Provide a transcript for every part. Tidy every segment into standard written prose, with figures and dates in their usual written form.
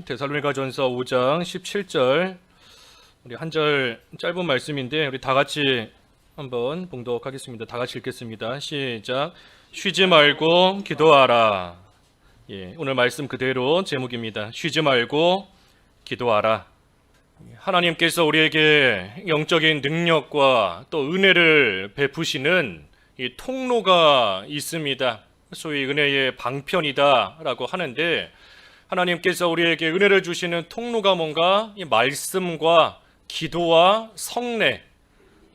데살로니가전서 5장 17절 우리 한 절 짧은 말씀인데 우리 다 같이 한번 봉독하겠습니다. 다 같이 읽겠습니다. 시작. 쉬지 말고 기도하라. 오늘 말씀 그대로 제목입니다. 쉬지 말고 기도하라. 하나님께서 우리에게 영적인 능력과 또 은혜를 베푸시는 이 통로가 있습니다. 소위 은혜의 방편이다라고 하는데, 하나님께서 우리에게 은혜를 주시는 통로가 뭔가 이 말씀과 기도와 성례.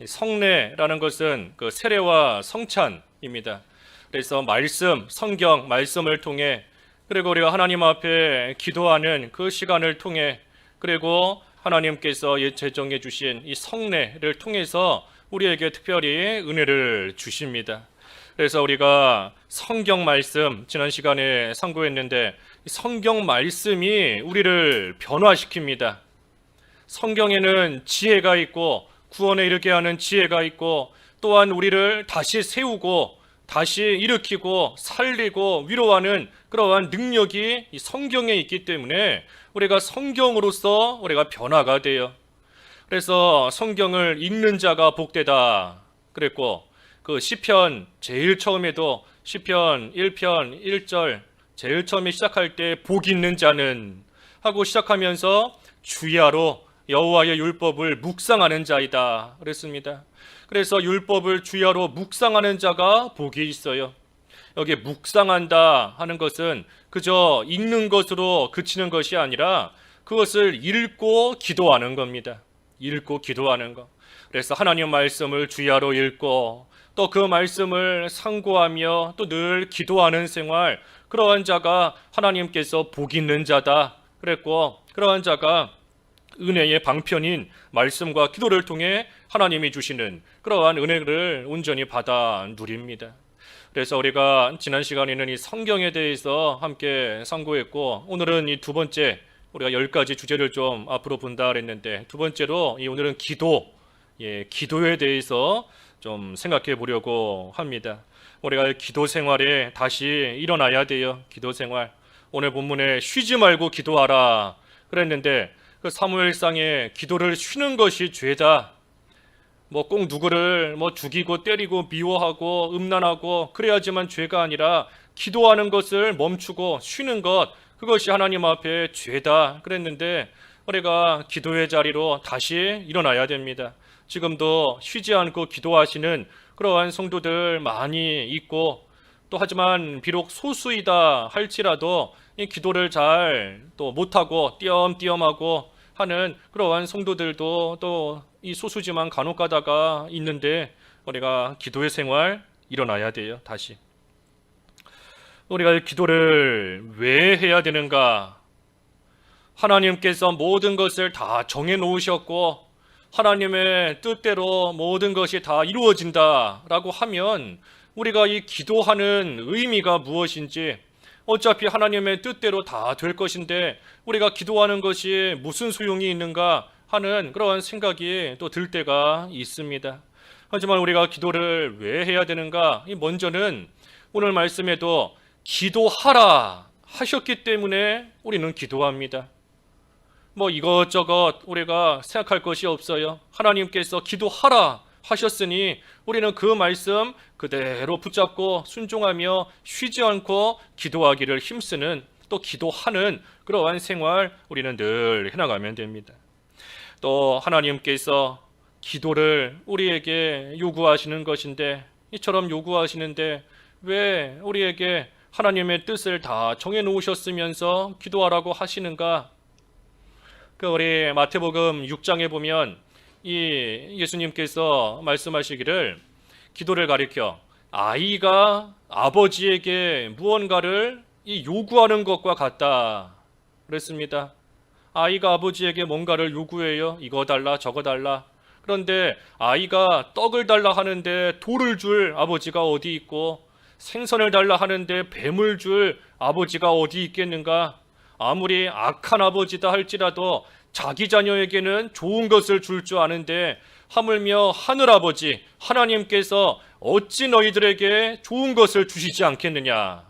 성례라는 것은 그 세례와 성찬입니다. 그래서 말씀, 성경 말씀을 통해, 그리고 우리가 하나님 앞에 기도하는 그 시간을 통해, 그리고 하나님께서 제정해 주신 이 성례를 통해서 우리에게 특별히 은혜를 주십니다. 그래서 우리가 성경 말씀 지난 시간에 상고했는데, 성경 말씀이 우리를 변화시킵니다. 성경에는 지혜가 있고 구원에 이르게 하는 지혜가 있고, 또한 우리를 다시 세우고 다시 일으키고 살리고 위로하는 그러한 능력이 이 성경에 있기 때문에 우리가 성경으로서 우리가 변화가 돼요. 그래서 성경을 읽는 자가 복되다 그랬고, 그 시편 제일 처음에도 시편 1편 1절 제일 처음에 시작할 때 복 있는 자는 하고 시작하면서 주야로 여호와의 율법을 묵상하는 자이다 그랬습니다. 그래서 율법을 주야로 묵상하는 자가 복이 있어요. 여기 묵상한다 하는 것은 그저 읽는 것으로 그치는 것이 아니라 그것을 읽고 기도하는 겁니다. 읽고 기도하는 것. 그래서 하나님 말씀을 주야로 읽고 또 그 말씀을 상고하며 또 늘 기도하는 생활, 그러한 자가 하나님께서 복 있는 자다 그랬고, 그러한 자가 은혜의 방편인 말씀과 기도를 통해 하나님이 주시는 그러한 은혜를 온전히 받아 누립니다. 그래서 우리가 지난 시간에는 이 성경에 대해서 함께 상고했고, 오늘은 이 두 번째, 우리가 10가지 주제를 좀 앞으로 본다 그랬는데, 두 번째로 오늘은 기도에 대해서 좀 생각해 보려고 합니다. 우리가 기도 생활에 다시 일어나야 돼요. 기도 생활. 오늘 본문에 쉬지 말고 기도하라 그랬는데, 그 사무엘상에 기도를 쉬는 것이 죄다, 꼭 누구를 죽이고 때리고 미워하고 음란하고 그래야지만 죄가 아니라 기도하는 것을 멈추고 쉬는 것, 그것이 하나님 앞에 죄다 그랬는데, 우리가 기도의 자리로 다시 일어나야 됩니다. 지금도 쉬지 않고 기도하시는 그러한 성도들 많이 있고, 또 하지만 비록 소수이다 할지라도 이 기도를 잘 또 못하고 띄엄띄엄하고 하는 그러한 성도들도 또 이 소수지만 간혹 가다가 있는데, 우리가 기도의 생활 일어나야 돼요. 다시 우리가 기도를 왜 해야 되는가? 하나님께서 모든 것을 다 정해 놓으셨고 하나님의 뜻대로 모든 것이 다 이루어진다라고 하면, 우리가 이 기도하는 의미가 무엇인지, 어차피 하나님의 뜻대로 다 될 것인데 우리가 기도하는 것이 무슨 소용이 있는가 하는 그러한 생각이 또 들 때가 있습니다. 하지만 우리가 기도를 왜 해야 되는가? 먼저는 오늘 말씀에도 기도하라 하셨기 때문에 우리는 기도합니다. 이것저것 우리가 생각할 것이 없어요. 하나님께서 기도하라 하셨으니 우리는 그 말씀 그대로 붙잡고 순종하며 쉬지 않고 기도하기를 힘쓰는, 또 기도하는 그러한 생활 우리는 늘 해나가면 됩니다. 또 하나님께서 기도를 우리에게 요구하시는 것인데, 이처럼 요구하시는데 왜 우리에게 하나님의 뜻을 다 정해 놓으셨으면서 기도하라고 하시는가? 우리 마태복음 6장에 보면 이 예수님께서 말씀하시기를, 기도를 가리켜 아이가 아버지에게 무언가를 요구하는 것과 같다 그랬습니다. 아이가 아버지에게 뭔가를 요구해요. 이거 달라 저거 달라. 그런데 아이가 떡을 달라 하는데 돌을 줄 아버지가 어디 있고, 생선을 달라 하는데 뱀을 줄 아버지가 어디 있겠는가? 아무리 악한 아버지다 할지라도 자기 자녀에게는 좋은 것을 줄 줄 아는데, 하물며 하늘아버지 하나님께서 어찌 너희들에게 좋은 것을 주시지 않겠느냐?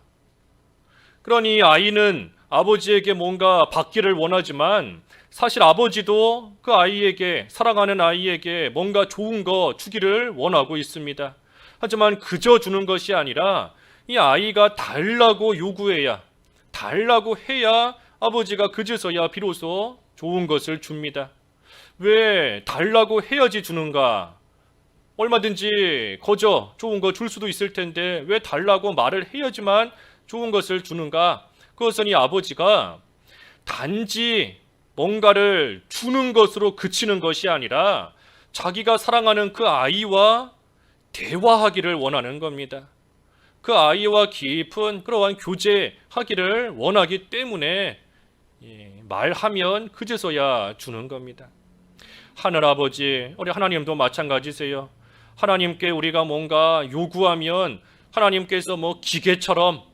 그러니 아이는 아버지에게 뭔가 받기를 원하지만 사실 아버지도 그 아이에게, 사랑하는 아이에게 뭔가 좋은 거 주기를 원하고 있습니다. 하지만 그저 주는 것이 아니라 이 아이가 달라고 요구해야, 달라고 해야 아버지가 그제서야 비로소 좋은 것을 줍니다. 왜 달라고 해야지 주는가? 얼마든지 거저 좋은 거 줄 수도 있을 텐데 왜 달라고 말을 해야지만 좋은 것을 주는가? 그것은 이 아버지가 단지 뭔가를 주는 것으로 그치는 것이 아니라 자기가 사랑하는 그 아이와 대화하기를 원하는 겁니다. 그 아이와 깊은 그러한 교제하기를 원하기 때문에 말하면 그제서야 주는 겁니다. 하늘아버지, 우리 하나님도 마찬가지세요. 하나님께 우리가 뭔가 요구하면 하나님께서 뭐 기계처럼,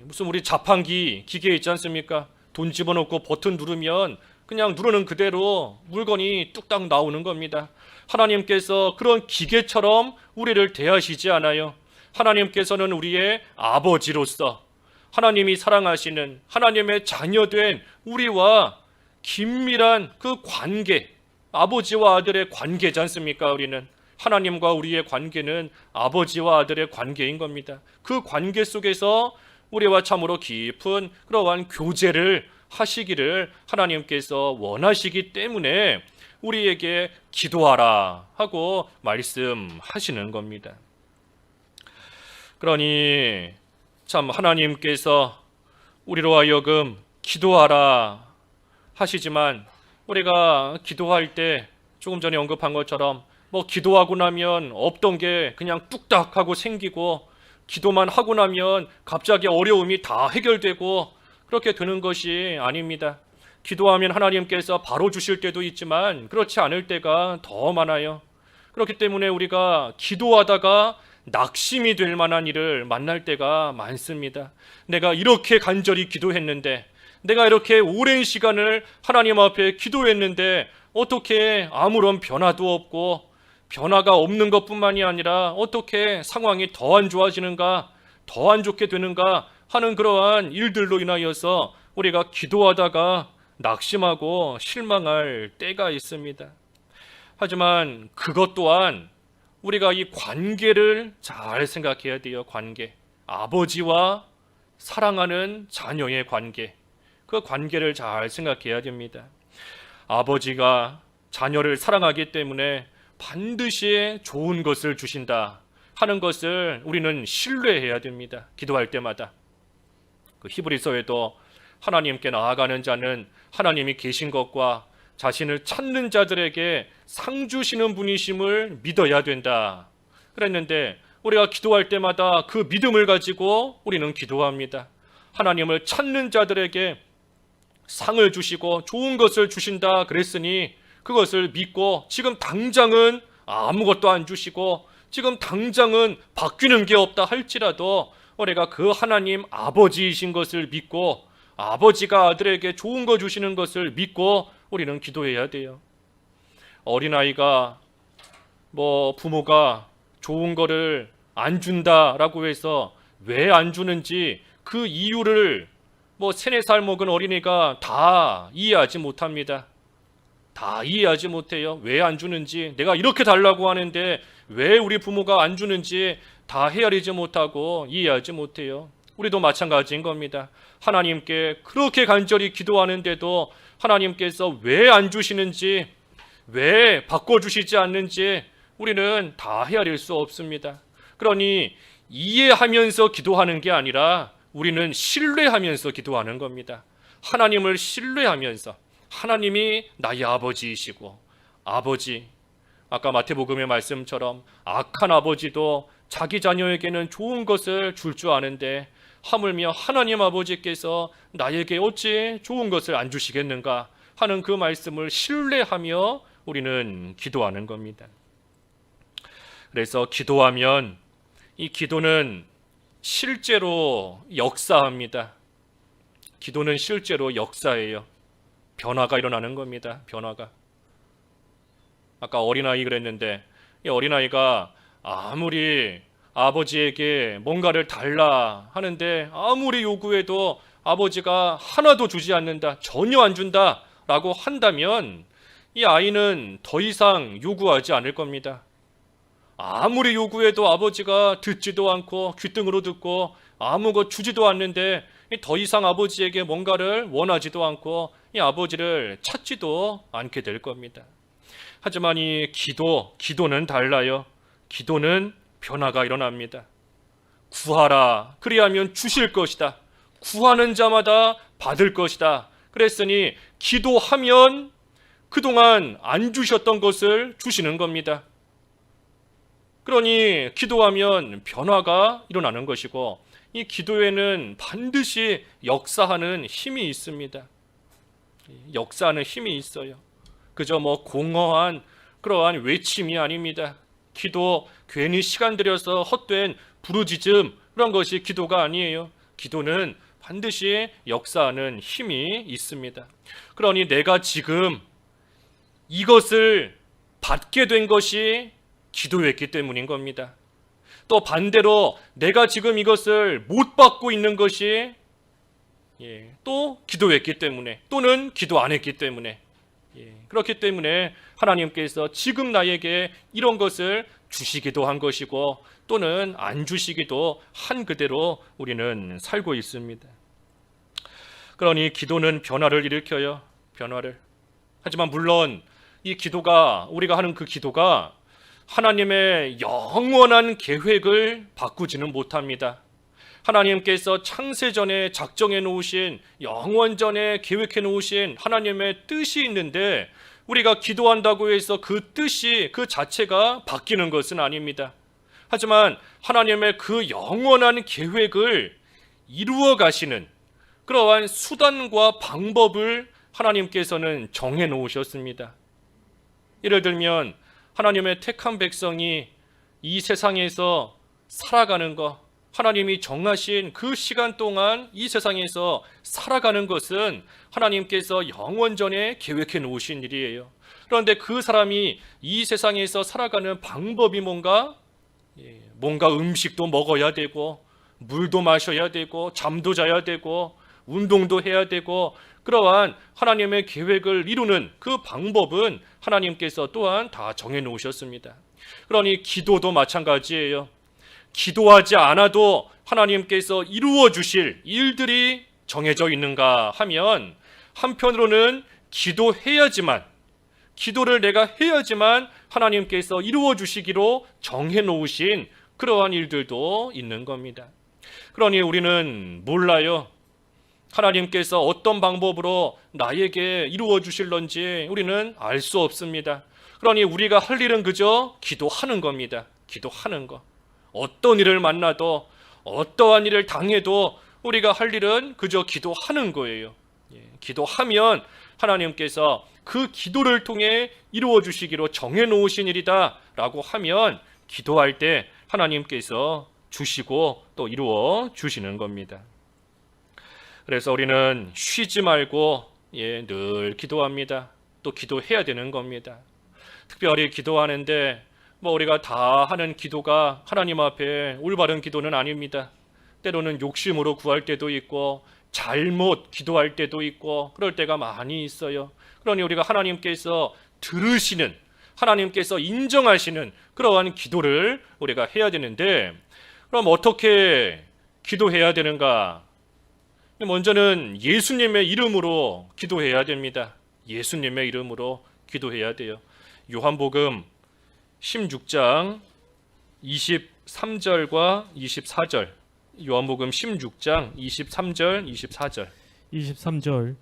무슨 우리 자판기 기계 있지 않습니까? 돈 집어넣고 버튼 누르면 그냥 누르는 그대로 물건이 뚝딱 나오는 겁니다. 하나님께서 그런 기계처럼 우리를 대하시지 않아요. 하나님께서는 우리의 아버지로서 하나님이 사랑하시는 하나님의 자녀된 우리와 긴밀한 그 관계, 아버지와 아들의 관계지 않습니까? 우리는 하나님과 우리의 관계는 아버지와 아들의 관계인 겁니다. 그 관계 속에서 우리와 참으로 깊은 그러한 교제를 하시기를 하나님께서 원하시기 때문에 우리에게 기도하라 하고 말씀하시는 겁니다. 그러니 참 하나님께서 우리로 하여금 기도하라 하시지만 우리가 기도할 때 조금 전에 언급한 것처럼 뭐 기도하고 나면 없던 게 그냥 뚝딱 하고 생기고 기도만 하고 나면 갑자기 어려움이 다 해결되고 그렇게 되는 것이 아닙니다. 기도하면 하나님께서 바로 주실 때도 있지만 그렇지 않을 때가 더 많아요. 그렇기 때문에 우리가 기도하다가 낙심이 될 만한 일을 만날 때가 많습니다. 내가 이렇게 간절히 기도했는데, 내가 이렇게 오랜 시간을 하나님 앞에 기도했는데 어떻게 아무런 변화도 없고, 변화가 없는 것뿐만이 아니라 어떻게 상황이 더 안 좋아지는가, 더 안 좋게 되는가 하는 그러한 일들로 인하여서 우리가 기도하다가 낙심하고 실망할 때가 있습니다. 하지만 그것 또한 우리가 이 관계를 잘 생각해야 돼요. 관계, 아버지와 사랑하는 자녀의 관계, 그 관계를 잘 생각해야 됩니다. 아버지가 자녀를 사랑하기 때문에 반드시 좋은 것을 주신다 하는 것을 우리는 신뢰해야 됩니다. 기도할 때마다. 그 히브리서에도 하나님께 나아가는 자는 하나님이 계신 것과 자신을 찾는 자들에게 상 주시는 분이심을 믿어야 된다 그랬는데, 우리가 기도할 때마다 그 믿음을 가지고 우리는 기도합니다. 하나님을 찾는 자들에게 상을 주시고 좋은 것을 주신다 그랬으니 그것을 믿고, 지금 당장은 아무것도 안 주시고 지금 당장은 바뀌는 게 없다 할지라도 우리가 그 하나님 아버지이신 것을 믿고, 아버지가 아들에게 좋은 거 주시는 것을 믿고 우리는 기도해야 돼요. 어린아이가 부모가 좋은 거를 안 준다라고 해서 왜 안 주는지 그 이유를 3, 4살 먹은 어린이가 다 이해하지 못합니다. 다 이해하지 못해요. 왜 안 주는지, 내가 이렇게 달라고 하는데 왜 우리 부모가 안 주는지 다 헤아리지 못하고 이해하지 못해요. 우리도 마찬가지인 겁니다. 하나님께 그렇게 간절히 기도하는데도 하나님께서 왜 안 주시는지, 왜 바꿔주시지 않는지 우리는 다 헤아릴 수 없습니다. 그러니 이해하면서 기도하는 게 아니라 우리는 신뢰하면서 기도하는 겁니다. 하나님을 신뢰하면서, 하나님이 나의 아버지이시고, 아버지, 아까 마태복음의 말씀처럼 악한 아버지도 자기 자녀에게는 좋은 것을 줄 줄 아는데 하물며 하나님 아버지께서 나에게 어찌 좋은 것을 안 주시겠는가 하는 그 말씀을 신뢰하며 우리는 기도하는 겁니다. 그래서 기도하면 이 기도는 실제로 역사합니다. 기도는 실제로 역사예요. 변화가 일어나는 겁니다. 변화가. 아까 어린아이 그랬는데, 이 어린아이가 아무리 아버지에게 뭔가를 달라 하는데 아무리 요구해도 아버지가 하나도 주지 않는다, 전혀 안 준다 라고 한다면 이 아이는 더 이상 요구하지 않을 겁니다. 아무리 요구해도 아버지가 듣지도 않고 귓등으로 듣고 아무것 주지도 않는데 더 이상 아버지에게 뭔가를 원하지도 않고 이 아버지를 찾지도 않게 될 겁니다. 하지만 이 기도는 달라요. 기도는 변화가 일어납니다. 구하라, 그리하면 주실 것이다. 구하는 자마다 받을 것이다. 그랬으니 기도하면 그동안 안 주셨던 것을 주시는 겁니다. 그러니 기도하면 변화가 일어나는 것이고 이 기도에는 반드시 역사하는 힘이 있습니다. 역사하는 힘이 있어요. 그저 공허한 그러한 외침이 아닙니다. 기도 괜히 시간 들여서 헛된 부르짖음 그런 것이 기도가 아니에요. 기도는 반드시 역사하는 힘이 있습니다. 그러니 내가 지금 이것을 받게 된 것이 기도했기 때문인 겁니다. 또 반대로 내가 지금 이것을 못 받고 있는 것이 또 기도했기 때문에 또는 기도 안 했기 때문에 그렇기 때문에 하나님께서 지금 나에게 이런 것을 주시기도 한 것이고 또는 안 주시기도 한 그대로 우리는 살고 있습니다. 그러니 기도는 변화를 일으켜요. 변화를. 하지만 물론 이 기도가 우리가 하는 그 기도가 하나님의 영원한 계획을 바꾸지는 못합니다. 하나님께서 창세전에 작정해 놓으신 영원전에 계획해 놓으신 하나님의 뜻이 있는데 우리가 기도한다고 해서 그 뜻이 그 자체가 바뀌는 것은 아닙니다. 하지만 하나님의 그 영원한 계획을 이루어 가시는 그러한 수단과 방법을 하나님께서는 정해 놓으셨습니다. 예를 들면 하나님의 택한 백성이 이 세상에서 살아가는 것, 하나님이 정하신 그 시간 동안 이 세상에서 살아가는 것은 하나님께서 영원전에 계획해 놓으신 일이에요. 그런데 그 사람이 이 세상에서 살아가는 방법이 뭔가 음식도 먹어야 되고 물도 마셔야 되고 잠도 자야 되고 운동도 해야 되고 그러한 하나님의 계획을 이루는 그 방법은 하나님께서 또한 다 정해 놓으셨습니다. 그러니 기도도 마찬가지예요. 기도하지 않아도 하나님께서 이루어 주실 일들이 정해져 있는가 하면 한편으로는 기도를 내가 해야지만 하나님께서 이루어 주시기로 정해 놓으신 그러한 일들도 있는 겁니다. 그러니 우리는 몰라요. 하나님께서 어떤 방법으로 나에게 이루어 주실런지 우리는 알 수 없습니다. 그러니 우리가 할 일은 그저 기도하는 겁니다. 기도하는 것. 어떤 일을 만나도 어떠한 일을 당해도 우리가 할 일은 그저 기도하는 거예요. 기도하면 하나님께서 그 기도를 통해 이루어 주시기로 정해 놓으신 일이다 라고 하면 기도할 때 하나님께서 주시고 또 이루어 주시는 겁니다. 그래서 우리는 쉬지 말고 늘 기도합니다. 또 기도해야 되는 겁니다. 특별히 기도하는데 우리가 다 하는 기도가 하나님 앞에 올바른 기도는 아닙니다. 때로는 욕심으로 구할 때도 있고 잘못 기도할 때도 있고 그럴 때가 많이 있어요. 그러니 우리가 하나님께서 들으시는, 하나님께서 인정하시는 그러한 기도를 우리가 해야 되는데 그럼 어떻게 기도해야 되는가? 먼저는 예수님의 이름으로 기도해야 됩니다. 예수님의 이름으로 기도해야 돼요. 요한복음 16장 23절과 24절. 요한복음 16장 23절 24절. 23절.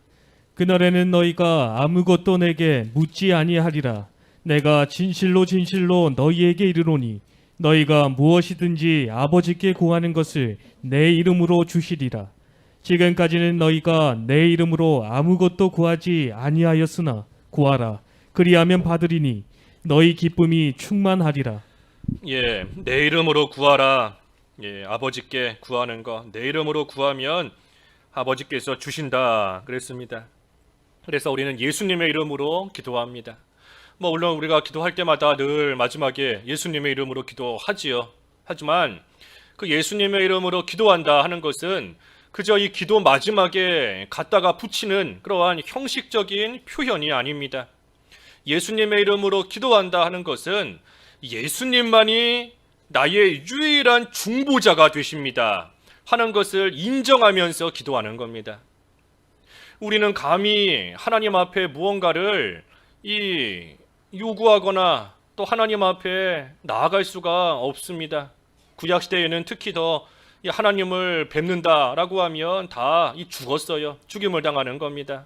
그날에는 너희가 아무것도 내게 묻지 아니하리라. 내가 진실로 진실로 너희에게 이르노니 너희가 무엇이든지 아버지께 구하는 것을 내 이름으로 주시리라. 지금까지는 너희가 내 이름으로 아무것도 구하지 아니하였으나 구하라. 그리하면 받으리니 너희 기쁨이 충만하리라. 내 이름으로 구하라. 아버지께 구하는 거. 내 이름으로 구하면 아버지께서 주신다 그랬습니다. 그래서 우리는 예수님의 이름으로 기도합니다. 물론 우리가 기도할 때마다 늘 마지막에 예수님의 이름으로 기도하지요. 하지만 그 예수님의 이름으로 기도한다 하는 것은 그저 이 기도 마지막에 갖다가 붙이는 그러한 형식적인 표현이 아닙니다. 예수님의 이름으로 기도한다 하는 것은 예수님만이 나의 유일한 중보자가 되십니다 하는 것을 인정하면서 기도하는 겁니다. 우리는 감히 하나님 앞에 무언가를 요구하거나 또 하나님 앞에 나아갈 수가 없습니다. 구약시대에는 특히 더 하나님을 뵙는다라고 하면 다 죽었어요. 죽임을 당하는 겁니다.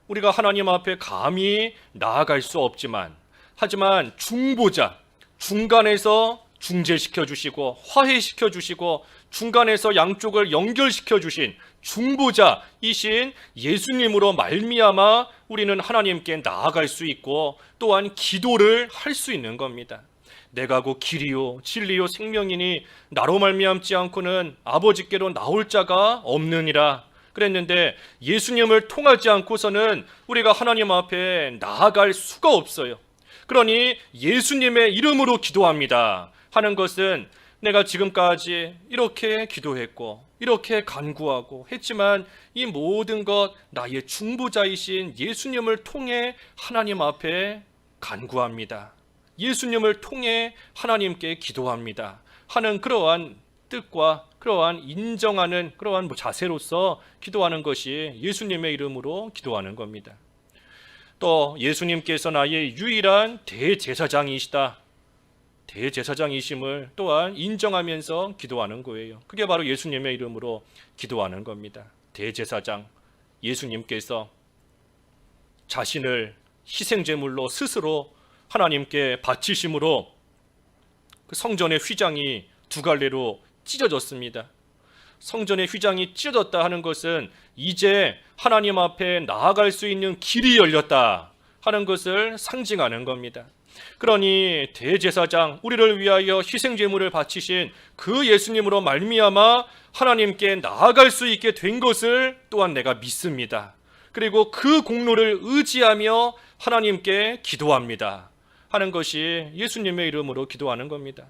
우리가 하나님 앞에 감히 나아갈 수 없지만, 하지만 중보자, 중간에서 중재시켜 주시고 화해시켜 주시고 중간에서 양쪽을 연결시켜 주신 중보자이신 예수님으로 말미암아 우리는 하나님께 나아갈 수 있고 또한 기도를 할 수 있는 겁니다. 내가 곧 길이요 진리요 생명이니 나로 말미암지 않고는 아버지께로 나올 자가 없느니라 그랬는데, 예수님을 통하지 않고서는 우리가 하나님 앞에 나아갈 수가 없어요. 그러니 예수님의 이름으로 기도합니다 하는 것은 내가 지금까지 이렇게 기도했고 이렇게 간구하고 했지만 이 모든 것 나의 중보자이신 예수님을 통해 하나님 앞에 간구합니다. 예수님을 통해 하나님께 기도합니다 하는 그러한 뜻과 그러한 인정하는 그러한 자세로서 기도하는 것이 예수님의 이름으로 기도하는 겁니다. 또 예수님께서 나의 유일한 대제사장이시다, 대제사장이심을 또한 인정하면서 기도하는 거예요. 그게 바로 예수님의 이름으로 기도하는 겁니다. 대제사장, 예수님께서 자신을 희생제물로 스스로 하나님께 바치심으로 그 성전의 휘장이 두 갈래로 찢어졌습니다. 성전의 휘장이 찢어졌다 하는 것은 이제 하나님 앞에 나아갈 수 있는 길이 열렸다 하는 것을 상징하는 겁니다. 그러니 대제사장, 우리를 위하여 희생제물을 바치신 그 예수님으로 말미암아 하나님께 나아갈 수 있게 된 것을 또한 내가 믿습니다. 그리고 그 공로를 의지하며 하나님께 기도합니다 하는 것이 예수님의 이름으로 기도하는 겁니다.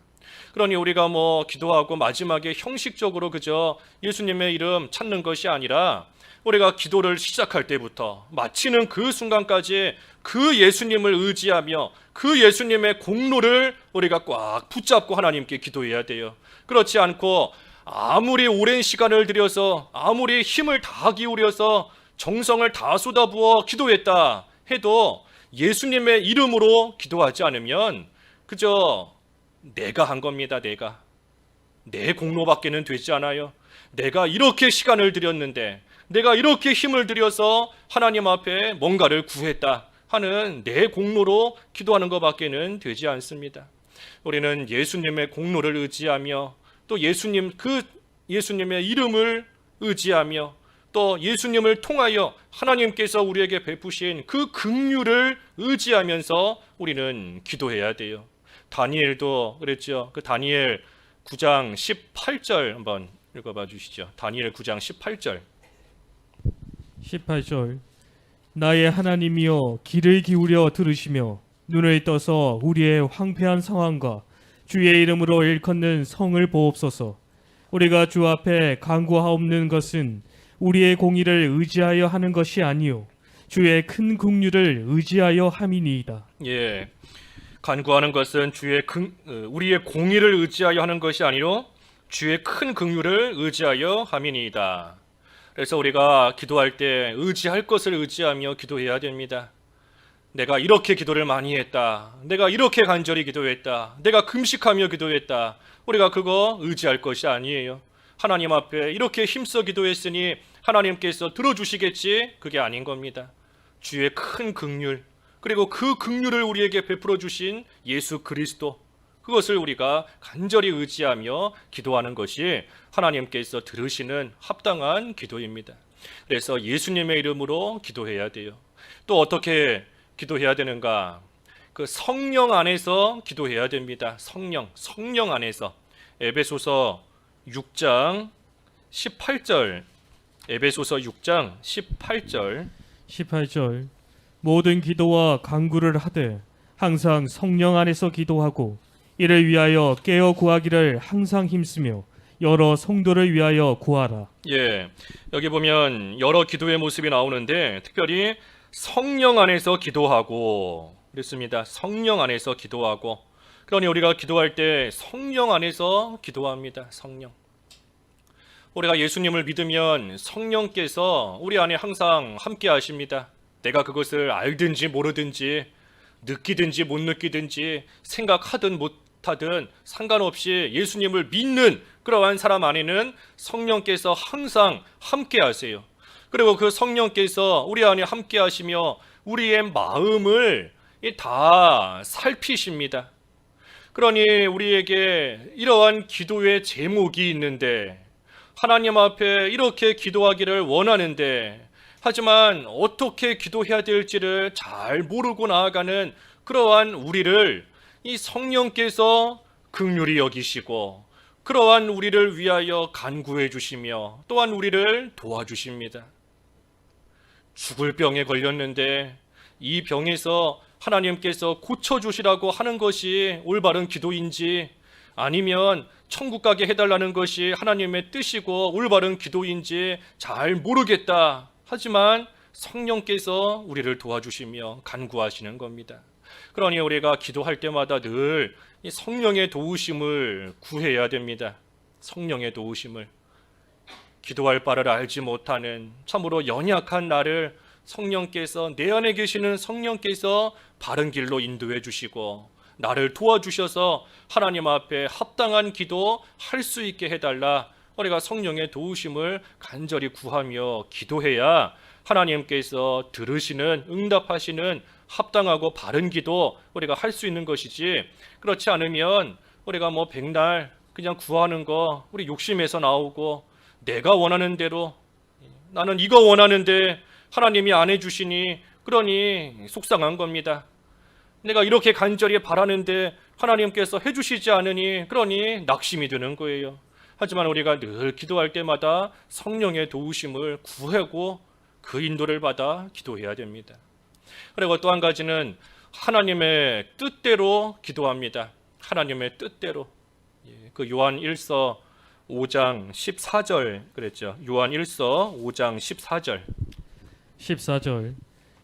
그러니 우리가 기도하고 마지막에 형식적으로 그저 예수님의 이름 찾는 것이 아니라 우리가 기도를 시작할 때부터 마치는 그 순간까지 그 예수님을 의지하며 그 예수님의 공로를 우리가 꽉 붙잡고 하나님께 기도해야 돼요. 그렇지 않고 아무리 오랜 시간을 들여서 아무리 힘을 다 기울여서 정성을 다 쏟아부어 기도했다 해도 예수님의 이름으로 기도하지 않으면 그저 내가 한 겁니다. 내 공로밖에는 되지 않아요. 내가 이렇게 시간을 들였는데, 내가 이렇게 힘을 들여서 하나님 앞에 뭔가를 구했다 하는 내 공로로 기도하는 것밖에는 되지 않습니다. 우리는 예수님의 공로를 의지하며 또 예수님의 이름을 의지하며 또 예수님을 통하여 하나님께서 우리에게 베푸신 그 긍휼을 의지하면서 우리는 기도해야 돼요. 다니엘도 그랬죠. 그 다니엘 9장 18절 한번 읽어봐 주시죠. 다니엘 9장 18절. 18절. 나의 하나님이여 귀를 기울여 들으시며 눈을 떠서 우리의 황폐한 상황과 주의 이름으로 일컫는 성을 보옵소서. 우리가 주 앞에 간구하옵는 것은 우리의 공의를 의지하여 하는 것이 아니요 주의 큰 긍휼을 의지하여 함이니이다. 예, 간구하는 것은 우리의 공의를 의지하여 하는 것이 아니요 주의 큰 긍휼을 의지하여 함이니이다. 그래서 우리가 기도할 때 의지할 것을 의지하며 기도해야 됩니다. 내가 이렇게 기도를 많이 했다, 내가 이렇게 간절히 기도했다, 내가 금식하며 기도했다, 우리가 그거 의지할 것이 아니에요. 하나님 앞에 이렇게 힘써 기도했으니 하나님께서 들어주시겠지, 그게 아닌 겁니다. 주의 큰 긍휼, 그리고 그 긍휼을 우리에게 베풀어 주신 예수 그리스도, 그것을 우리가 간절히 의지하며 기도하는 것이 하나님께서 들으시는 합당한 기도입니다. 그래서 예수님의 이름으로 기도해야 돼요. 또 어떻게 기도해야 되는가? 그 성령 안에서 기도해야 됩니다. 성령 안에서. 에베소서 6장 18절. 에베소서 6장 18절. 18절. 모든 기도와 간구를 하되 항상 성령 안에서 기도하고 이를 위하여 깨어 구하기를 항상 힘쓰며 여러 성도를 위하여 구하라. 예, 여기 보면 여러 기도의 모습이 나오는데 특별히 성령 안에서 기도하고 그랬습니다. 성령 안에서 기도하고. 그러니 우리가 기도할 때 성령 안에서 기도합니다. 성령. 우리가 예수님을 믿으면 성령께서 우리 안에 항상 함께 하십니다. 내가 그것을 알든지 모르든지 느끼든지 못 느끼든지 생각하든 못하든 상관없이 예수님을 믿는 그러한 사람 안에는 성령께서 항상 함께 하세요. 그리고 그 성령께서 우리 안에 함께 하시며 우리의 마음을 다 살피십니다. 그러니 우리에게 이러한 기도의 제목이 있는데 하나님 앞에 이렇게 기도하기를 원하는데 하지만 어떻게 기도해야 될지를 잘 모르고 나아가는 그러한 우리를 이 성령께서 긍휼히 여기시고 그러한 우리를 위하여 간구해 주시며 또한 우리를 도와주십니다. 죽을 병에 걸렸는데 이 병에서 하나님께서 고쳐주시라고 하는 것이 올바른 기도인지 아니면 천국 가게 해달라는 것이 하나님의 뜻이고 올바른 기도인지 잘 모르겠다. 하지만 성령께서 우리를 도와주시며 간구하시는 겁니다. 그러니 우리가 기도할 때마다 늘 이 성령의 도우심을 구해야 됩니다. 성령의 도우심을. 기도할 바를 알지 못하는 참으로 연약한 나를 성령께서 내 안에 계시는 성령께서 바른 길로 인도해 주시고 나를 도와주셔서 하나님 앞에 합당한 기도 할 수 있게 해달라. 우리가 성령의 도우심을 간절히 구하며 기도해야 하나님께서 들으시는 응답하시는 합당하고 바른 기도 우리가 할 수 있는 것이지 그렇지 않으면 우리가 뭐 백날 그냥 구하는 거 우리 욕심에서 나오고 내가 원하는 대로 나는 이거 원하는데 하나님이 안 해주시니 그러니 속상한 겁니다. 내가 이렇게 간절히 바라는데 하나님께서 해주시지 않으니 그러니 낙심이 드는 거예요. 하지만 우리가 늘 기도할 때마다 성령의 도우심을 구하고 그 인도를 받아 기도해야 됩니다. 그리고 또 한 가지는 하나님의 뜻대로 기도합니다. 하나님의 뜻대로. 그 요한 1서 5장 14절 그랬죠. 요한 1서 5장 14절. 14절.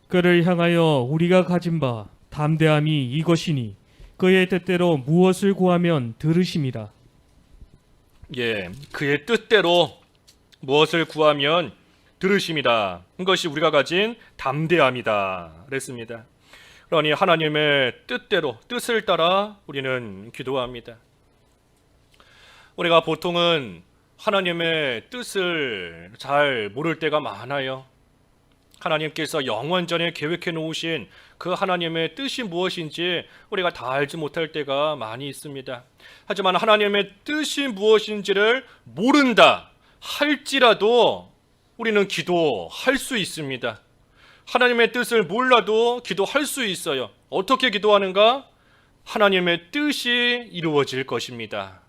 그를 향하여 우리가 가진 바 담대함이 이것이니 그의 뜻대로 무엇을 구하면 들으심이라. 예, 그의 뜻대로 무엇을 구하면 들으심이다. 이것이 우리가 가진 담대함이다. 그랬습니다. 그러니 하나님의 뜻대로 뜻을 따라 우리는 기도합니다. 우리가 보통은 하나님의 뜻을 잘 모를 때가 많아요. 하나님께서 영원전에 계획해 놓으신 그 하나님의 뜻이 무엇인지 우리가 다 알지 못할 때가 많이 있습니다. 하지만 하나님의 뜻이 무엇인지를 모른다 할지라도 우리는 기도할 수 있습니다. 하나님의 뜻을 몰라도 기도할 수 있어요. 어떻게 기도하는가? 하나님의 뜻이 이루어질 것입니다.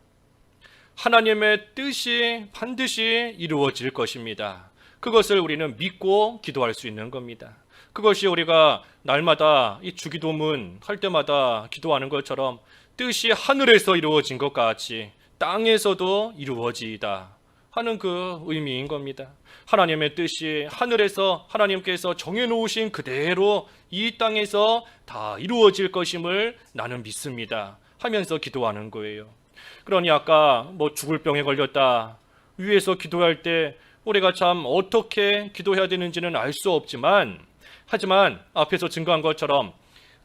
하나님의 뜻이 반드시 이루어질 것입니다. 그것을 우리는 믿고 기도할 수 있는 겁니다. 그것이 우리가 날마다 이 주기도문 할 때마다 기도하는 것처럼 뜻이 하늘에서 이루어진 것 같이 땅에서도 이루어지이다 하는 그 의미인 겁니다. 하나님의 뜻이 하늘에서 하나님께서 정해놓으신 그대로 이 땅에서 다 이루어질 것임을 나는 믿습니다 하면서 기도하는 거예요. 그러니 아까 뭐 죽을 병에 걸렸다 위에서 기도할 때 우리가 참 어떻게 기도해야 되는지는 알 수 없지만 하지만 앞에서 증거한 것처럼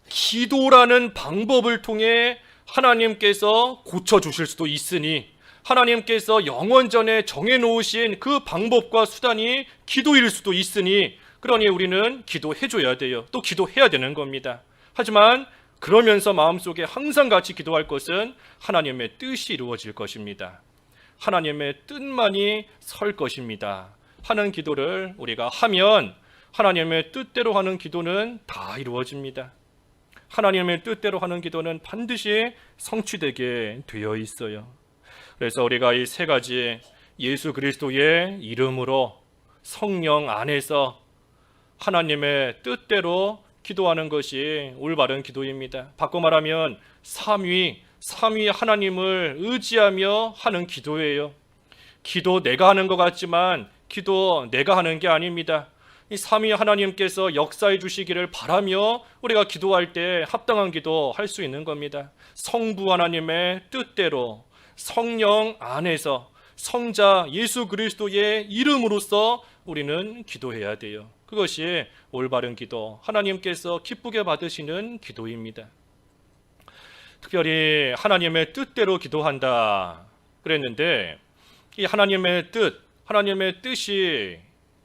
기도라는 방법을 통해 하나님께서 고쳐주실 수도 있으니 하나님께서 영원전에 정해놓으신 그 방법과 수단이 기도일 수도 있으니 그러니 우리는 기도해줘야 돼요. 또 기도해야 되는 겁니다. 하지만 그러면서 마음속에 항상 같이 기도할 것은 하나님의 뜻이 이루어질 것입니다. 하나님의 뜻만이 설 것입니다 하는 기도를 우리가 하면 하나님의 뜻대로 하는 기도는 다 이루어집니다. 하나님의 뜻대로 하는 기도는 반드시 성취되게 되어 있어요. 그래서 우리가 이 세 가지 예수 그리스도의 이름으로 성령 안에서 하나님의 뜻대로 기도하는 것이 올바른 기도입니다. 바꿔 말하면 삼위 하나님을 의지하며 하는 기도예요. 기도 내가 하는 것 같지만 기도 내가 하는 게 아닙니다. 이 삼위 하나님께서 역사해 주시기를 바라며 우리가 기도할 때 합당한 기도 할 수 있는 겁니다. 성부 하나님의 뜻대로 성령 안에서 성자 예수 그리스도의 이름으로써 우리는 기도해야 돼요. 그것이 올바른 기도, 하나님께서 기쁘게 받으시는 기도입니다. 특별히 하나님의 뜻대로 기도한다 그랬는데, 이 하나님의 뜻이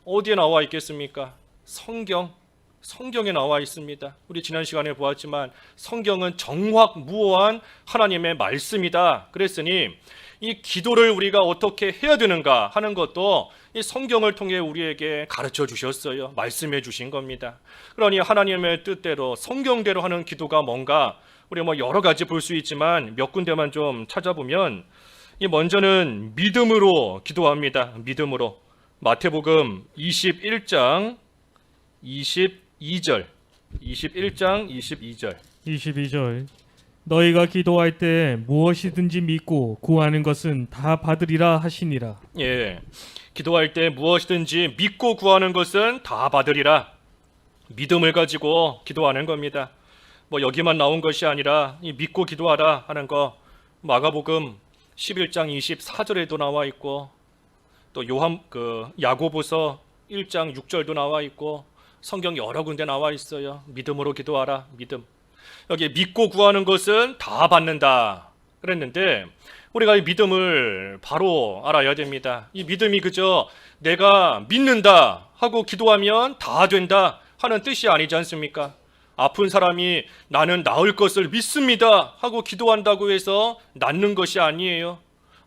어디에 나와 있겠습니까? 성경에 나와 있습니다. 우리 지난 시간에 보았지만 성경은 정확무오한 하나님의 말씀이다 그랬으니, 이 기도를 우리가 어떻게 해야 되는가 하는 것도 이 성경을 통해 우리에게 가르쳐 주셨어요. 말씀해 주신 겁니다. 그러니 하나님의 뜻대로 성경대로 하는 기도가 뭔가, 우리 여러 가지 볼 수 있지만 몇 군데만 좀 찾아보면, 이 먼저는 믿음으로 기도합니다. 믿음으로. 마태복음 21장 22절 22절 너희가 기도할 때 무엇이든지 믿고 구하는 것은 다 받으리라 하시니라. 예, 기도할 때 무엇이든지 믿고 구하는 것은 다 받으리라. 믿음을 가지고 기도하는 겁니다. 여기만 나온 것이 아니라 이 믿고 기도하라 하는 거 마가복음 11장 24절에도 나와 있고, 또 야고보서 1장 6절도 나와 있고, 성경 여러 군데 나와 있어요. 믿음으로 기도하라. 믿음. 여기 믿고 구하는 것은 다 받는다 그랬는데, 우리가 이 믿음을 바로 알아야 됩니다. 이 믿음이 그저 내가 믿는다 하고 기도하면 다 된다 하는 뜻이 아니지 않습니까? 아픈 사람이 나는 나을 것을 믿습니다 하고 기도한다고 해서 낫는 것이 아니에요.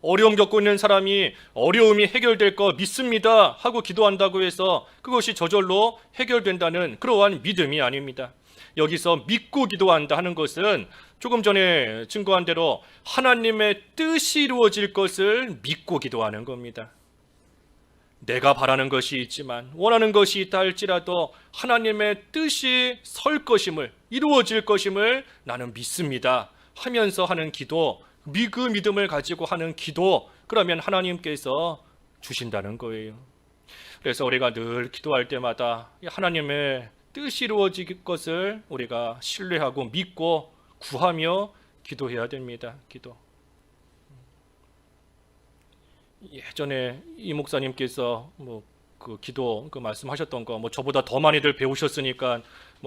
어려움 겪고 있는 사람이 어려움이 해결될 거 믿습니다 하고 기도한다고 해서 그것이 저절로 해결된다는 그러한 믿음이 아닙니다. 여기서 믿고 기도한다 하는 것은 조금 전에 증거한 대로 하나님의 뜻이 이루어질 것을 믿고 기도하는 겁니다. 내가 바라는 것이 있지만, 원하는 것이 있다 할지라도 하나님의 뜻이 설 것임을, 이루어질 것임을 나는 믿습니다 하면서 하는 기도, 그 믿음을 가지고 하는 기도, 그러면 하나님께서 주신다는 거예요. 그래서 우리가 늘 기도할 때마다 하나님의 뜻이 이루어질 것을 우리가 신뢰하고 믿고 구하며 기도해야 됩니다. 기도. 예전에 이 목사님께서 그 기도 말씀하셨던 거 저보다 더 많이들 배우셨으니까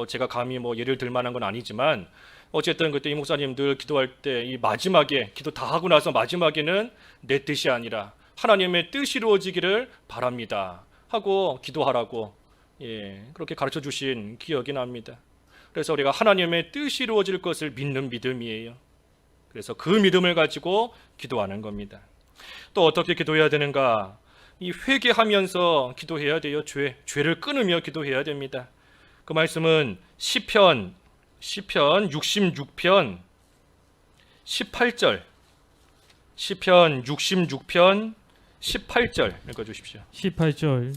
제가 감히 예를 들 만한 건 아니지만, 어쨌든 그때 이 목사님 늘 기도할 때 이 마지막에 기도 다 하고 나서 마지막에는 내 뜻이 아니라 하나님의 뜻이 이루어지기를 바랍니다 하고 기도하라고 그렇게 가르쳐 주신 기억이 납니다. 그래서 우리가 하나님의 뜻이 이루어질 것을 믿는 믿음이에요. 그래서 그 믿음을 가지고 기도하는 겁니다. 또 어떻게 기도해야 되는가? 이 회개하면서 기도해야 돼요. 죄를 끊으며 기도해야 됩니다. 그 말씀은 시편 66편 18절, 시편 66편 18절 읽어주십시오. 18절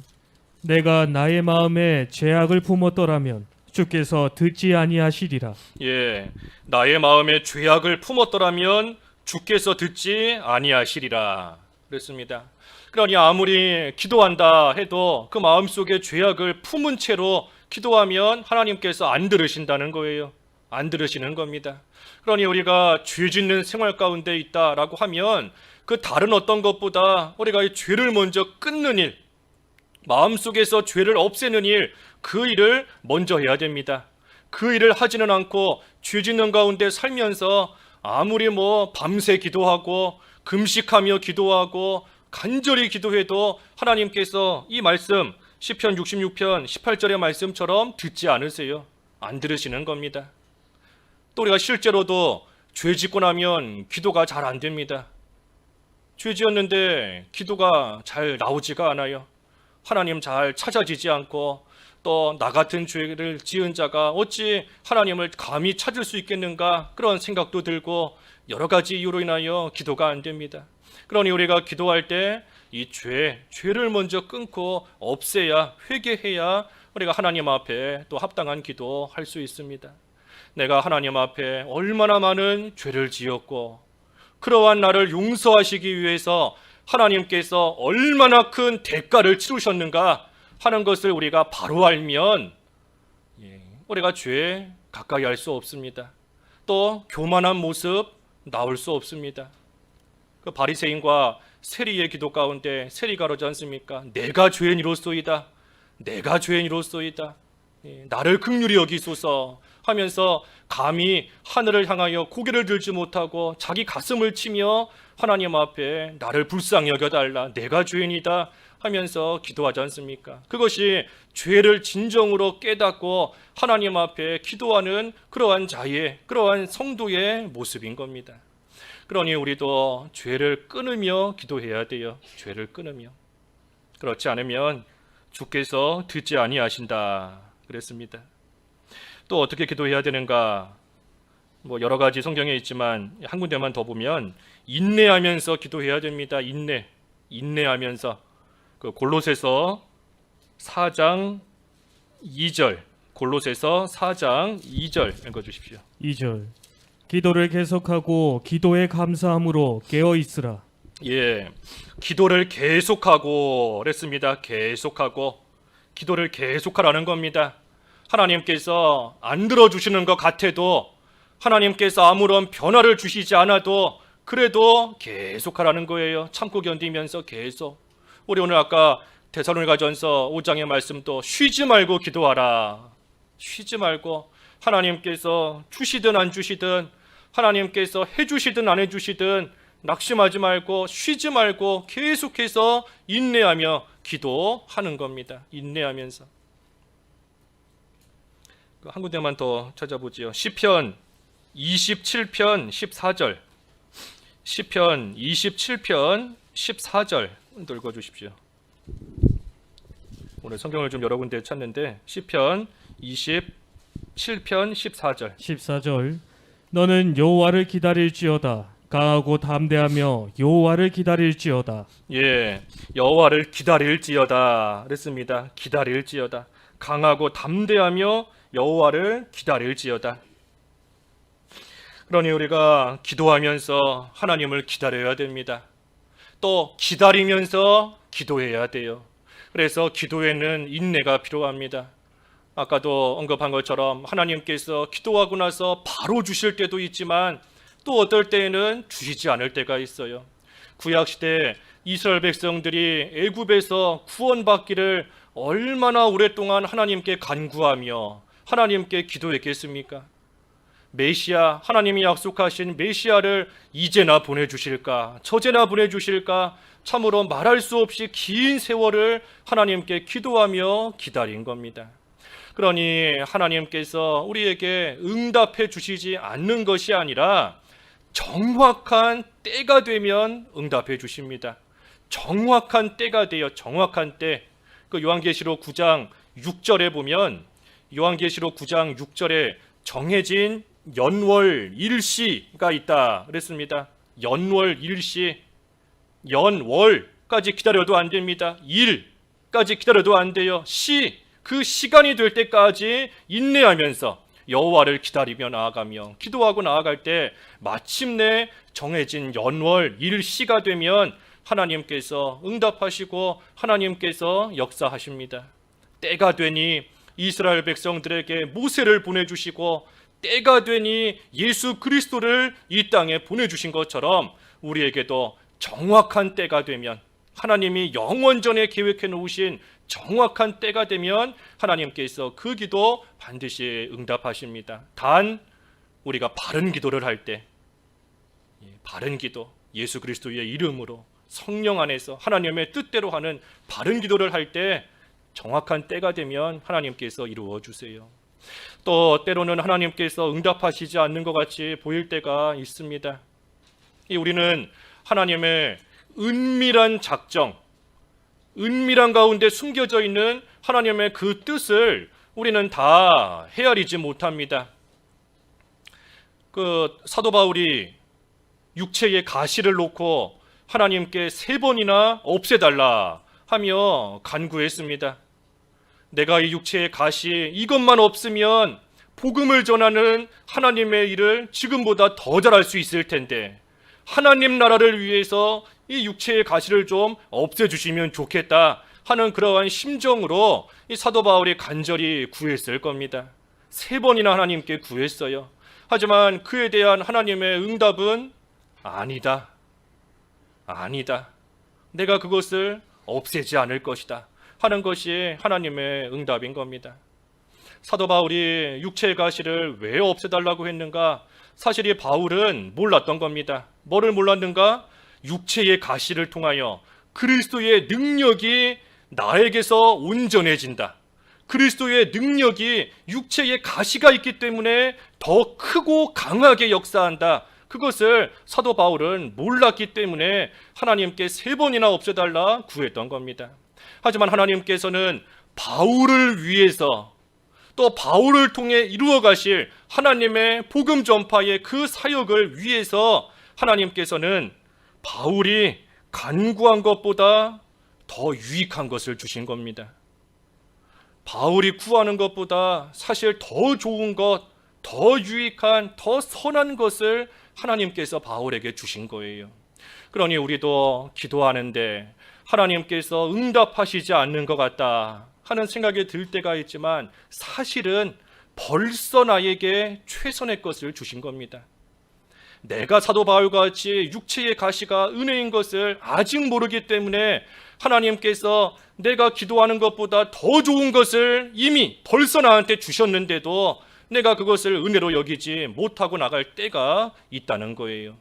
내가 나의 마음에 죄악을 품었더라면 주께서 듣지 아니하시리라. 예, 나의 마음에 죄악을 품었더라면 주께서 듣지 아니하시리라 그랬습니다. 그러니 아무리 기도한다 해도 그 마음속에 죄악을 품은 채로 기도하면 하나님께서 안 들으신다는 거예요. 안 들으시는 겁니다. 그러니 우리가 죄 짓는 생활 가운데 있다라고 하면 그 다른 어떤 것보다 우리가 이 죄를 먼저 끊는 일, 마음속에서 죄를 없애는 일, 그 일을 먼저 해야 됩니다. 그 일을 하지는 않고 죄 짓는 가운데 살면서 아무리 밤새 기도하고 금식하며 기도하고 간절히 기도해도 하나님께서 이 말씀 시편 66편 18절의 말씀처럼 듣지 않으세요. 안 들으시는 겁니다. 또 우리가 실제로도 죄 짓고 나면 기도가 잘 안 됩니다. 죄 지었는데 기도가 잘 나오지가 않아요. 하나님 잘 찾아지지 않고, 또 나 같은 죄를 지은 자가 어찌 하나님을 감히 찾을 수 있겠는가, 그런 생각도 들고 여러 가지 이유로 인하여 기도가 안 됩니다. 그러니 우리가 기도할 때 이 죄를 먼저 끊고 없애야, 회개해야 우리가 하나님 앞에 또 합당한 기도할 수 있습니다. 내가 하나님 앞에 얼마나 많은 죄를 지었고 그러한 나를 용서하시기 위해서 하나님께서 얼마나 큰 대가를 치르셨는가 하는 것을 우리가 바로 알면 우리가 죄에 가까이 할 수 없습니다. 또 교만한 모습 나올 수 없습니다. 그 바리새인과 세리의 기도 가운데 세리가 그러지 않습니까? 내가 죄인이로소이다. 내가 죄인이로소이다. 나를 긍휼히 여기소서 하면서 감히 하늘을 향하여 고개를 들지 못하고 자기 가슴을 치며 하나님 앞에 나를 불쌍히 여겨달라. 내가 죄인이다 하면서 기도하지 않습니까? 그것이 죄를 진정으로 깨닫고 하나님 앞에 기도하는 그러한 자의, 그러한 성도의 모습인 겁니다. 그러니 우리도 죄를 끊으며 기도해야 돼요. 죄를 끊으며. 그렇지 않으면 주께서 듣지 아니하신다 그랬습니다. 또 어떻게 기도해야 되는가? 여러 가지 성경에 있지만 한 군데만 더 보면 인내하면서 기도해야 됩니다. 인내하면서. 그 골로새서 4장 2절, 골로새서 4장 2절 읽어주십시오. 2절. 기도를 계속하고 기도에 감사함으로 깨어 있으라. 기도를 계속하고 그랬습니다. 계속하고 기도를 계속하라는 겁니다. 하나님께서 안 들어주시는 것 같아도, 하나님께서 아무런 변화를 주시지 않아도 그래도 계속하라는 거예요. 참고 견디면서 계속. 우리 오늘 아까 데살로니가전서 5장의 말씀도 쉬지 말고 기도하라. 쉬지 말고 하나님께서 주시든 안 주시든, 하나님께서 해주시든 안 해주시든 낙심하지 말고 쉬지 말고 계속해서 인내하며 기도하는 겁니다. 인내하면서. 한 군데만 더 찾아보지요. 시편 27편 14절. 시편 27편 14절 읽어주십시오. 오늘 성경을 좀 여러 군데 찾는데 시편 27편 14절. 14절. 너는 여호와를 기다릴지어다. 강하고 담대하며 여호와를 기다릴지어다. 여호와를 기다릴지어다 그랬습니다. 기다릴지어다. 강하고 담대하며 여호와를 기다릴지어다. 그러니 우리가 기도하면서 하나님을 기다려야 됩니다. 또 기다리면서 기도해야 돼요. 그래서 기도에는 인내가 필요합니다. 아까도 언급한 것처럼 하나님께서 기도하고 나서 바로 주실 때도 있지만 또 어떨 때에는 주시지 않을 때가 있어요. 구약시대 이스라엘 백성들이 애굽에서 구원받기를 얼마나 오랫동안 하나님께 간구하며 하나님께 기도했겠습니까? 메시아, 하나님이 약속하신 메시아를 이제나 보내주실까, 저제나 보내주실까, 참으로 말할 수 없이 긴 세월을 하나님께 기도하며 기다린 겁니다. 그러니 하나님께서 우리에게 응답해 주시지 않는 것이 아니라 정확한 때가 되면 응답해 주십니다. 정확한 때가 돼요. 정확한 때. 그 요한계시록 9장 6절에 보면, 요한계시록 9장 6절에 정해진 연월 일시가 있다 그랬습니다. 연월 일시. 연월까지 기다려도 안 됩니다. 일까지 기다려도 안 돼요. 그 시간이 될 때까지 인내하면서 여호와를 기다리며 나아가며 기도하고 나아갈 때 마침내 정해진 연월 일시가 되면 하나님께서 응답하시고 하나님께서 역사하십니다. 때가 되니 이스라엘 백성들에게 모세를 보내주시고 때가 되니 예수 그리스도를 이 땅에 보내주신 것처럼 우리에게도 정확한 때가 되면, 하나님이 영원전에 계획해 놓으신 정확한 때가 되면 하나님께서 그 기도 반드시 응답하십니다. 단 우리가 바른 기도를 할 때, 바른 기도, 예수 그리스도의 이름으로 성령 안에서 하나님의 뜻대로 하는 바른 기도를 할 때 정확한 때가 되면 하나님께서 이루어 주세요. 또 때로는 하나님께서 응답하시지 않는 것 같이 보일 때가 있습니다. 우리는 하나님의 은밀한 작정, 은밀한 가운데 숨겨져 있는 하나님의 그 뜻을 우리는 다 헤아리지 못합니다. 그 사도 바울이 육체의 가시를 놓고 하나님께 3번이나 없애달라 하며 간구했습니다. 내가 이 육체의 가시 이것만 없으면 복음을 전하는 하나님의 일을 지금보다 더 잘할 수 있을 텐데, 하나님 나라를 위해서 이 육체의 가시를 좀 없애주시면 좋겠다 하는 그러한 심정으로 이 사도 바울이 간절히 구했을 겁니다. 3번이나 하나님께 구했어요. 하지만 그에 대한 하나님의 응답은 아니다. 아니다. 내가 그것을 없애지 않을 것이다 하는 것이 하나님의 응답인 겁니다. 사도 바울이 육체의 가시를 왜 없애달라고 했는가? 사실 이 바울은 몰랐던 겁니다. 뭐를 몰랐는가? 육체의 가시를 통하여 그리스도의 능력이 나에게서 온전해진다. 그리스도의 능력이 육체의 가시가 있기 때문에 더 크고 강하게 역사한다. 그것을 사도 바울은 몰랐기 때문에 하나님께 3번이나 없애달라 구했던 겁니다. 하지만 하나님께서는 바울을 위해서 또 바울을 통해 이루어 가실 하나님의 복음 전파의 그 사역을 위해서 하나님께서는 바울이 간구한 것보다 더 유익한 것을 주신 겁니다. 바울이 구하는 것보다 사실 더 좋은 것, 더 유익한, 더 선한 것을 하나님께서 바울에게 주신 거예요. 그러니 우리도 기도하는데 하나님께서 응답하시지 않는 것 같다 하는 생각이 들 때가 있지만 사실은 벌써 나에게 최선의 것을 주신 겁니다. 내가 사도 바울과 같이 육체의 가시가 은혜인 것을 아직 모르기 때문에 하나님께서 내가 기도하는 것보다 더 좋은 것을 이미 벌써 나한테 주셨는데도 내가 그것을 은혜로 여기지 못하고 나갈 때가 있다는 거예요.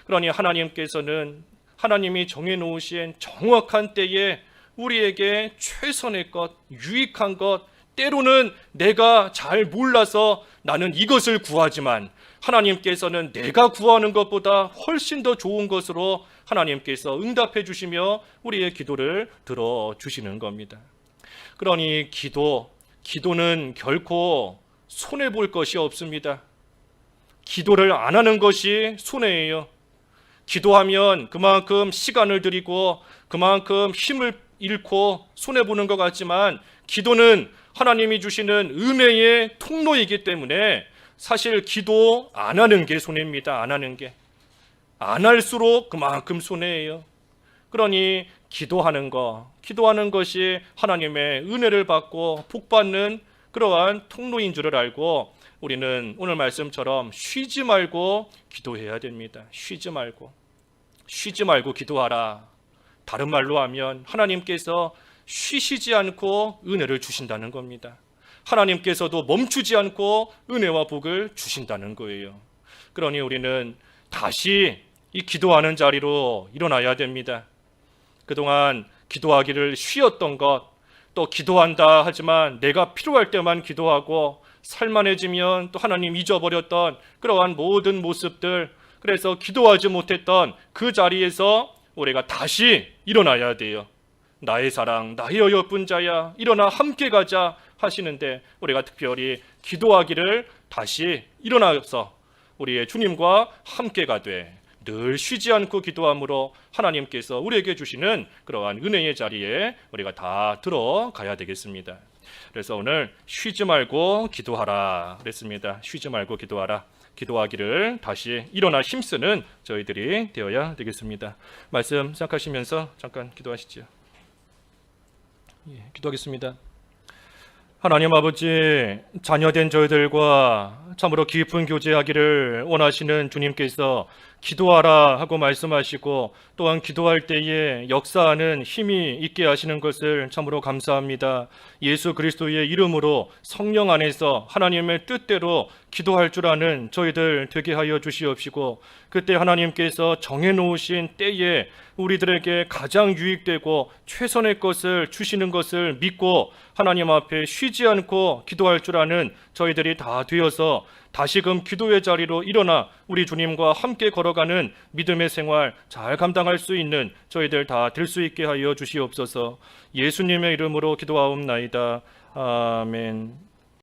그러니 하나님께서는 하나님이 정해놓으신 정확한 때에 우리에게 최선의 것, 유익한 것, 때로는 내가 잘 몰라서 나는 이것을 구하지만 하나님께서는 내가 구하는 것보다 훨씬 더 좋은 것으로 하나님께서 응답해 주시며 우리의 기도를 들어주시는 겁니다. 그러니 기도는 결코 손해볼 것이 없습니다. 기도를 안 하는 것이 손해예요. 기도하면 그만큼 시간을 들이고 그만큼 힘을 잃고 손해보는 것 같지만 기도는 하나님이 주시는 은혜의 통로이기 때문에 사실 기도 안 하는 게 손해입니다. 안 하는 게. 안 할수록 그만큼 손해예요. 그러니 기도하는 것이 하나님의 은혜를 받고 복받는 그러한 통로인 줄을 알고 우리는 오늘 말씀처럼 쉬지 말고 기도해야 됩니다. 쉬지 말고 기도하라. 다른 말로 하면 하나님께서 쉬시지 않고 은혜를 주신다는 겁니다. 하나님께서도 멈추지 않고 은혜와 복을 주신다는 거예요. 그러니 우리는 다시 이 기도하는 자리로 일어나야 됩니다. 그동안 기도하기를 쉬었던 것, 또 기도한다 하지만 내가 필요할 때만 기도하고 살만해지면 또 하나님 잊어버렸던 그러한 모든 모습들, 그래서 기도하지 못했던 그 자리에서 우리가 다시 일어나야 돼요. 나의 사랑, 나의 어여쁜 자야, 일어나 함께 가자 하시는데 우리가 특별히 기도하기를 다시 일어나서 우리의 주님과 함께 가되 늘 쉬지 않고 기도함으로 하나님께서 우리에게 주시는 그러한 은혜의 자리에 우리가 다 들어가야 되겠습니다. 그래서 오늘 쉬지 말고 기도하라 그랬습니다. 쉬지 말고 기도하라. 기도하기를 다시 일어나 힘쓰는 저희들이 되어야 되겠습니다. 말씀 생각하시면서 잠깐 기도하시죠. 기도하겠습니다. 하나님 아버지, 자녀된 저희들과 참으로 깊은 교제하기를 원하시는 주님께서 기도하라 하고 말씀하시고 또한 기도할 때에 역사하는 힘이 있게 하시는 것을 참으로 감사합니다. 예수 그리스도의 이름으로 성령 안에서 하나님의 뜻대로 기도할 줄 아는 저희들 되게 하여 주시옵시고 그때 하나님께서 정해놓으신 때에 우리들에게 가장 유익되고 최선의 것을 주시는 것을 믿고 하나님 앞에 쉬지 않고 기도할 줄 아는 저희들이 다 되어서 다시금 기도의 자리로 일어나 우리 주님과 함께 걸어가는 믿음의 생활 잘 감당할 수 있는 저희들 다 될 수 있게 하여 주시옵소서. 예수님의 이름으로 기도하옵나이다. 아멘.